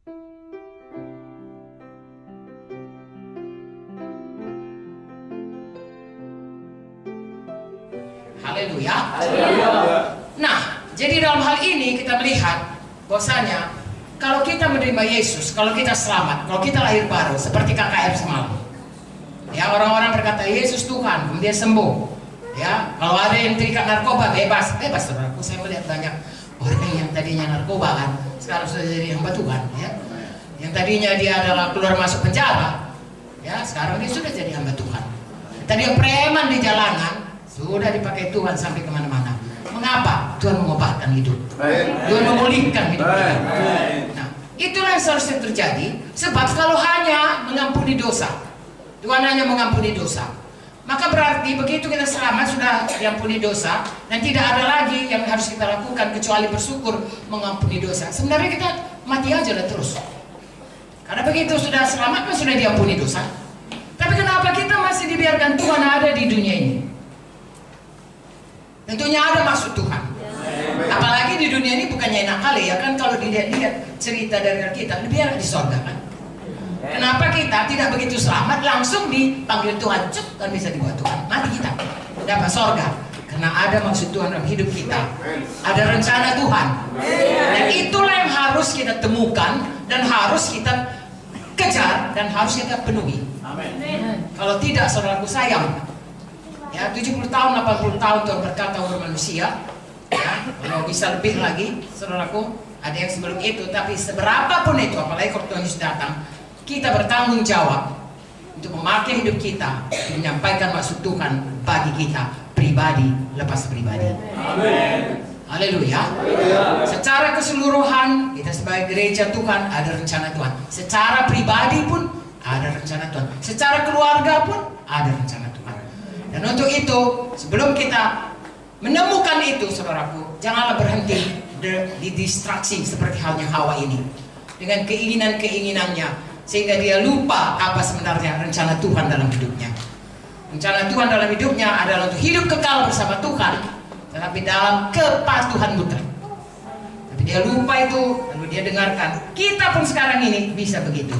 Haleluya. Nah, jadi dalam hal ini kita melihat bahwasanya kalau kita menerima Yesus, kalau kita selamat, kalau kita lahir baru, seperti KKR semalam. Ya, orang-orang berkata Yesus Tuhan, kemudian sembuh. Ya, kalau ada yang terikat narkoba, bebas, saudaraku. Saya melihat banyak orang yang tadinya narkobaan, sekarang sudah jadi hamba Tuhan. Ya, yang tadinya dia adalah keluar masuk penjara, ya, sekarang dia sudah jadi hamba Tuhan. Tadi yang preman di jalanan sudah dipakai Tuhan sampai kemana-mana. Mengapa? Tuhan mengubahkan hidup. Tuhan memulihkan hidup kita. Nah, itulah yang seharusnya terjadi. Sebab kalau hanya mengampuni dosa, Tuhan hanya mengampuni dosa, maka berarti begitu kita selamat sudah diampuni dosa, dan tidak ada lagi yang harus kita lakukan kecuali bersyukur mengampuni dosa. Sebenarnya kita mati aja lah terus. Karena begitu sudah selamat, sudah diampuni dosa. Tapi kenapa kita masih dibiarkan Tuhan ada di dunia ini? Tentunya ada maksud Tuhan. Apalagi di dunia ini bukannya enak kali ya kan, kalau dilihat cerita dari kita lebih enak di sorga kan. Kenapa kita tidak begitu selamat langsung dipanggil Tuhan, cuk, kan bisa dibuat Tuhan, mati kita dapat sorga? Karena ada maksud Tuhan dalam hidup kita, ada rencana Tuhan, dan itulah yang harus kita temukan dan harus kita kejar dan harus kita penuhi. Kalau tidak, saudaraku, sayang. Ya, 70 tahun, 80 tahun Tuhan berkata kepada manusia, ya, kalau bisa lebih lagi, saudaraku, ada yang sebelum itu, tapi seberapapun itu, apalagi kalau Tuhan Yesus datang, kita bertanggung jawab untuk memakai hidup kita, menyampaikan maksud Tuhan bagi kita, pribadi lepas pribadi. Amin. Haleluya. Secara keseluruhan, kita sebagai gereja Tuhan ada rencana Tuhan. Secara pribadi pun ada rencana Tuhan. Secara keluarga pun ada rencana Tuhan. Dan untuk itu, sebelum kita menemukan itu, saudaraku, janganlah berhenti di distraksi seperti halnya Hawa ini dengan keinginan-keinginannya, sehingga dia lupa apa sebenarnya rencana Tuhan dalam hidupnya. Rencana Tuhan dalam hidupnya adalah untuk hidup kekal bersama Tuhan, tetapi dalam kepatuhan mutlak. Tapi dia lupa itu, lalu dia dengarkan. Kita pun sekarang ini bisa begitu.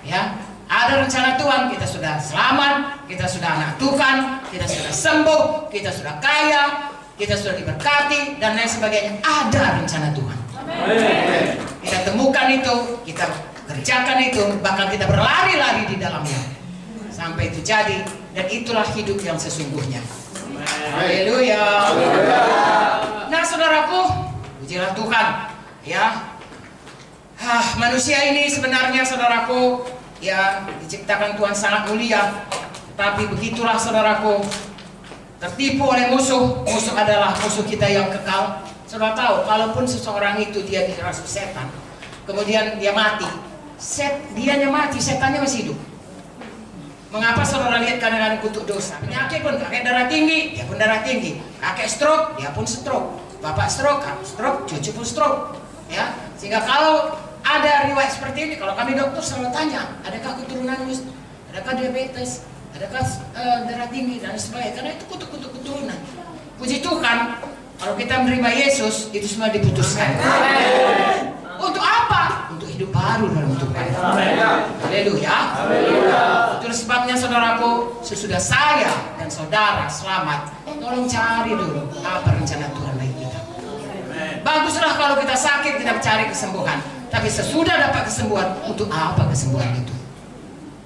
Ya, ada rencana Tuhan, kita sudah selamat, kita sudah anak Tuhan, kita sudah sembuh, kita sudah kaya, kita sudah diberkati, dan lain sebagainya. Ada rencana Tuhan. Amen. Kita temukan itu, kita kerjakan itu, bahkan kita berlari-lari di dalamnya sampai itu jadi, dan itulah hidup yang sesungguhnya. Haleluya. Nah, saudaraku, pujilah Tuhan. Ya, manusia ini sebenarnya, saudaraku, ya, diciptakan Tuhan sangat mulia, tapi begitulah, saudaraku, tertipu oleh musuh. Musuh adalah musuh kita yang kekal. Saudara tahu, kalaupun seseorang itu dia dirasuki setan, kemudian dia mati, dianya mati, setannya masih hidup. Mengapa saudara lihat kadang-kadang kutuk dosa? Penyakit pun, kakek darah tinggi, dia pun darah tinggi. Kakek stroke, dia pun stroke. Bapak stroke, cucu pun stroke. Ya, sehingga kalau ada riwayat seperti ini, kalau kami dokter selalu tanya, adakah keturunan, adakah diabetes, adakah darah tinggi dan sebagainya, karena itu kutuk-kutuk keturunan. Puji Tuhan, kalau kita menerima Yesus, itu semua diputuskan. Amen. Untuk apa? Untuk hidup baru dalam Tuhan. Haleluya. Itu sebabnya, saudaraku, sesudah saya dan saudara selamat, tolong cari dulu apa rencana Tuhan bagi kita. Baguslah kalau kita sakit, kita cari kesembuhan. Tapi sesudah dapat kesembuhan, untuk apa kesembuhan itu?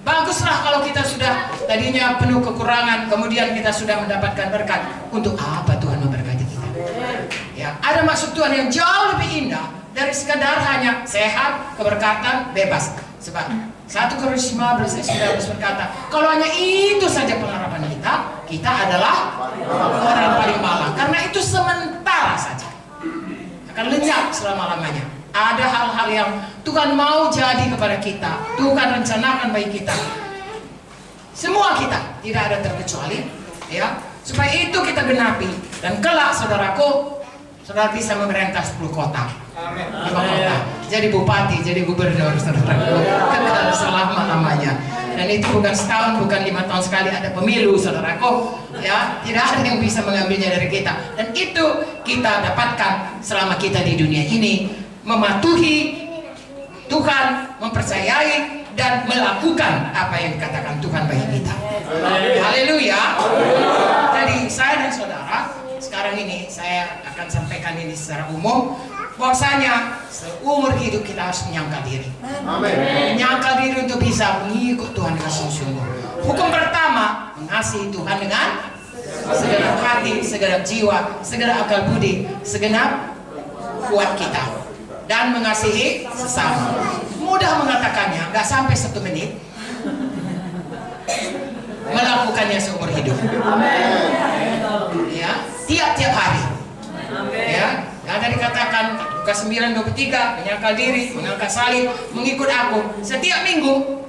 Baguslah kalau kita sudah tadinya penuh kekurangan, kemudian kita sudah mendapatkan berkat. Untuk apa Tuhan memberkati kita? Ya, ada maksud Tuhan yang jauh lebih indah dari sekadar hanya sehat, keberkatan, bebas. Sebab 1 Korintus 15:19 berkata, kalau hanya itu saja pengharapan kita, kita adalah orang paling malang. Karena itu sementara saja, akan lenyap selama-lamanya. Ada hal-hal yang Tuhan mau jadi kepada kita, Tuhan rencanakan bagi kita. Semua kita, tidak ada terkecuali, ya. Supaya itu kita genapi, dan kelak, saudaraku, saudara bisa memerintah 10 kota, 5 kota, jadi bupati, jadi gubernur, saudaraku, kekal selama-lamanya. Dan itu bukan setahun, bukan 5 tahun sekali, ada pemilu, saudaraku, ya. Tidak ada yang bisa mengambilnya dari kita, dan itu kita dapatkan selama kita di dunia ini, mematuhi Tuhan mempercayai dan melakukan apa yang dikatakan Tuhan bagi kita. Haleluya. Jadi saya dan saudara, sekarang ini saya akan sampaikan ini secara umum, bahwasanya seumur hidup kita harus menyangkal diri. Menyangkal diri untuk bisa mengikut Tuhan dengan sungguh-sungguh. Hukum pertama, mengasihi Tuhan dengan segenap hati, segenap jiwa, segenap akal budi, segenap kuat kita, dan mengasihi sesama. Mudah mengatakannya, nggak sampai 1 menit. Melakukannya seumur hidup. Ya, tiap-tiap hari. Ya, ada dikatakan Lukas 9:23, menyangkal diri, mengangkat salib, mengikut aku setiap minggu,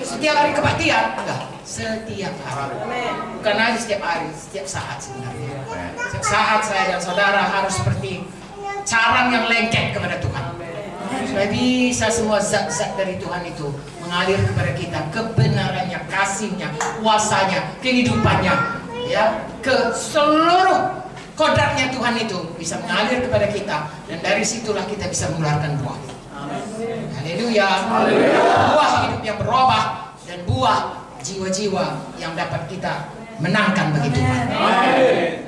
setiap hari kebaktian, enggak, setiap hari. Bukan aja setiap hari, setiap saat sebenarnya. Setiap saat saya dan saudara harus seperti carang yang lengket kepada Tuhan. Supaya bisa semua zat-zat dari Tuhan itu mengalir kepada kita, kebenarannya, kasihnya, kuasanya, kehidupannya, ya, ke seluruh kodratnya Tuhan itu bisa mengalir kepada kita, dan dari situlah kita bisa mengeluarkan buah. Haleluya. Buah hidup yang berubah dan buah jiwa-jiwa yang dapat kita menangkan bagi Tuhan.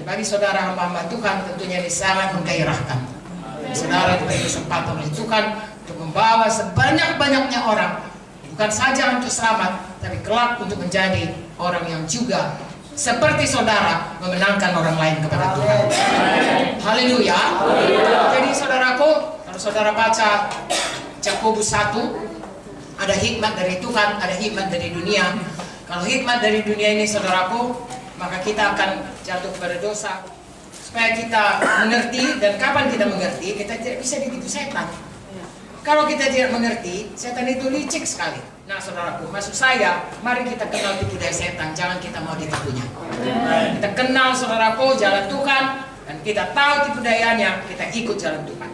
Bagi saudara hamba-hamba Tuhan tentunya ini sangat menggairahkan. Saudara diberi kesempatan oleh Tuhan untuk membawa sebanyak-banyaknya orang, bukan saja untuk selamat, tapi kelak untuk menjadi orang yang juga seperti saudara memenangkan orang lain kepada Tuhan. Haleluya. Jadi saudaraku, kalau saudara baca Yakobus 1, ada hikmat dari Tuhan, ada hikmat dari dunia. Kalau hikmat dari dunia ini saudaraku, maka kita akan jatuh kepada dosa. Supaya kita mengerti, dan kapan kita mengerti, kita tidak bisa ditipu setan. Kalau kita tidak mengerti, setan itu licik sekali. Nah saudaraku, maksud saya, mari kita kenal tipu daya setan, jangan kita mau ditipunya. Kita kenal saudaraku jalan Tuhan, dan kita tahu tipu dayanya, kita ikut jalan Tuhan.